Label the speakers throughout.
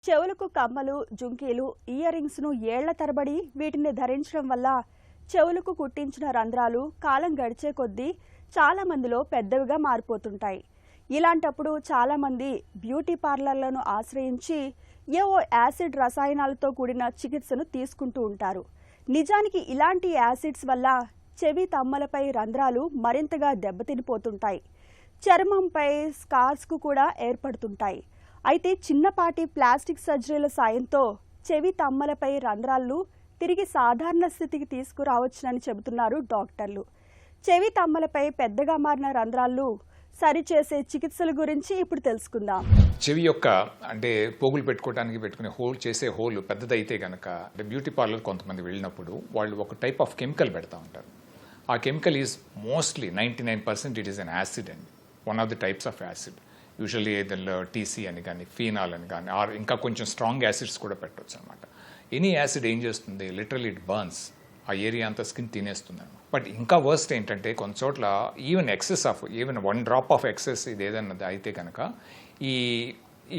Speaker 1: చెవులకు కమ్మలు, జుంకీలు, ఇయర్ రింగ్స్‌ను ఏళ్ల తరబడి వీటిని ధరించడం వల్ల చెవులకు కుట్టించిన రంధ్రాలు కాలం గడిచే కొద్దీ చాలా మందిలో పెద్దవిగా మారిపోతుంటాయి. ఇలాంటప్పుడు చాలామంది బ్యూటీ పార్లర్లను ఆశ్రయించి ఏవో యాసిడ్ రసాయనాలతో కూడిన చికిత్సను తీసుకుంటూ ఉంటారు. నిజానికి ఇలాంటి యాసిడ్స్ వల్ల చెవి తమ్మలపై రంధ్రాలు మరింతగా దెబ్బతినిపోతుంటాయి. చర్మంపై స్కార్స్కు కూడా ఏర్పడుతుంటాయి. అయితే చిన్నపాటి ప్లాస్టిక్ సర్జరీల సాయంతో చెవి తమ్మలపై రంధ్రాలను తిరిగి సాధారణ స్థితికి తీసుకురావచ్చునని చెబుతున్నారు డాక్టర్లు. చెవి తమ్మలపై పెద్దగా మారిన రంధ్రాలను సరిచేసే చికిత్సల గురించి ఇప్పుడు తెలుసుకుందాం.
Speaker 2: చెవి యొక్క అంటే పోగులు పెట్టుకోవడానికి పెట్టుకునే హోల్ పెద్దదైతే కనుక బ్యూటీ పార్లర్ కొంతమంది వెళ్ళినప్పుడు వాళ్ళు ఒక టైప్ ఆఫ్ కెమికల్ పెడతా ఉంటారు. ఆ chemical is mostly 99% it is an acid అండి. One of the types of acid. Usually ఏదైనా టీసీ అని కానీ ఫీనాల్ అని కానీ ఆర్ ఇంకా కొంచెం స్ట్రాంగ్ యాసిడ్స్ కూడా పెట్టవచ్చు అనమాట. ఎనీ యాసిడ్ ఏం చేస్తుంది, లిటరల్లీ ఇట్ బర్న్స్, ఆ ఏరియా అంతా స్కిన్ తినేస్తుంది అనమాట. బట్ ఇంకా వర్స్ట్ ఏంటంటే కొన్ని చోట్ల ఈవెన్ 1 డ్రాప్ ఆఫ్ ఎక్సెస్ ఇది ఏదన్నది అయితే కనుక ఈ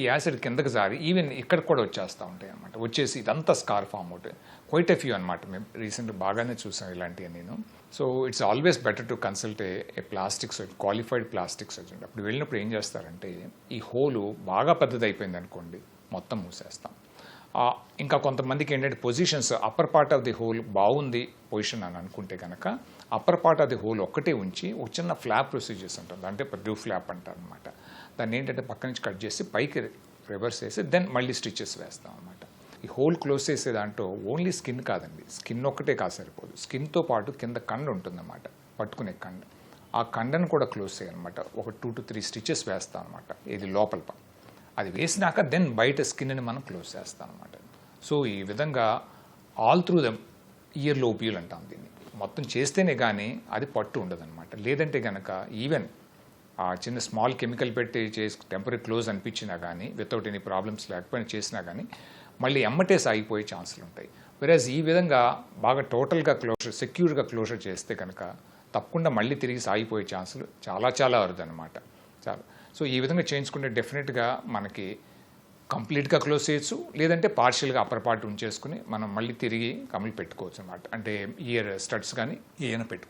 Speaker 2: యాసిడ్ కిందకి జారి ఈవెన్ ఇక్కడ కూడా వచ్చేస్తూ ఉంటాయి అనమాట. వచ్చేసి ఇదంతా స్కార్ ఫామ్ అవుతాయి. క్వైట్ ఎ ఫ్యూ అనమాట. మేము రీసెంట్గా బాగానే చూసాం ఇలాంటివి నేను. So it's always better to consult a plastic surgeon, qualified plastic surgeon. అప్పుడు వెళ్ళినప్పుడు ఏం చేస్తారంటే ఈ హోలు బాగా పెద్దదైపోయింది అనుకోండి, మొత్తం మూసేస్తాం. ఇంకా కొంతమందికి ఏంటంటే positions upper part of the whole బాగుంది పొజిషన్ అని అనుకుంటే కనుక upper part of the whole ఒక్కటే ఉంచి ఒక చిన్న ఫ్లాప్ ప్రొసీజర్స్ ఉంటుంది, అంటే డ్యూ ఫ్లాప్ అంటారు అనమాట. దాన్ని ఏంటంటే పక్క నుంచి కట్ చేసి పైకి రివర్స్ చేసి దెన్ మళ్ళీ స్టిచెస్ వేస్తాం అనమాట. ఈ హోల్ క్లోజ్ చేసే దాంట్లో ఓన్లీ స్కిన్ కాదండి, స్కిన్ ఒక్కటే కాదు సరిపోదు, స్కిన్తో పాటు కింద కండ ఉంటుందన్నమాట, పట్టుకునే కండ. ఆ కండను కూడా క్లోజ్ చేయాలన్నమాట. ఒక 2 to 3 స్టిచెస్ వేస్తాం అనమాట. ఇది లోపల అది వేసినాక దెన్ బయట స్కిన్ని మనం క్లోజ్ చేస్తాం అనమాట. సో ఈ విధంగా ఆల్ త్రూ ద ఇయర్ లోపియల్ అంటాం దీన్ని. మొత్తం చేస్తేనే కానీ అది పట్టు ఉండదు అనమాట. లేదంటే కనుక ఈవెన్ ఆ చిన్న స్మాల్ కెమికల్ పెట్టి టెంపరీ క్లోజ్ అనిపించినా కానీ వితౌట్ ఎనీ ప్రాబ్లమ్స్ లేకపోయినా చేసినా కానీ మళ్ళీ ఎమ్మటే సాగిపోయే ఛాన్సులు ఉంటాయి. వెరాజ్ ఈ విధంగా బాగా టోటల్గా సెక్యూర్గా క్లోజర్ చేస్తే కనుక తప్పకుండా మళ్ళీ తిరిగి సాగిపోయే ఛాన్సులు చాలా చాలా అరుదు అనమాట. చాలా. సో ఈ విధంగా చేయించుకుంటే డెఫినెట్గా మనకి కంప్లీట్గా క్లోజ్ చేయొచ్చు, లేదంటే పార్షియల్గా అప్పర్ పార్ట్ ఉంచేసుకుని మనం మళ్ళీ తిరిగి కమ్ములు పెట్టుకోవచ్చు అనమాట. అంటే ఇయర్ స్టడ్స్ కానీ ఏమైనా పెట్టుకోవచ్చు.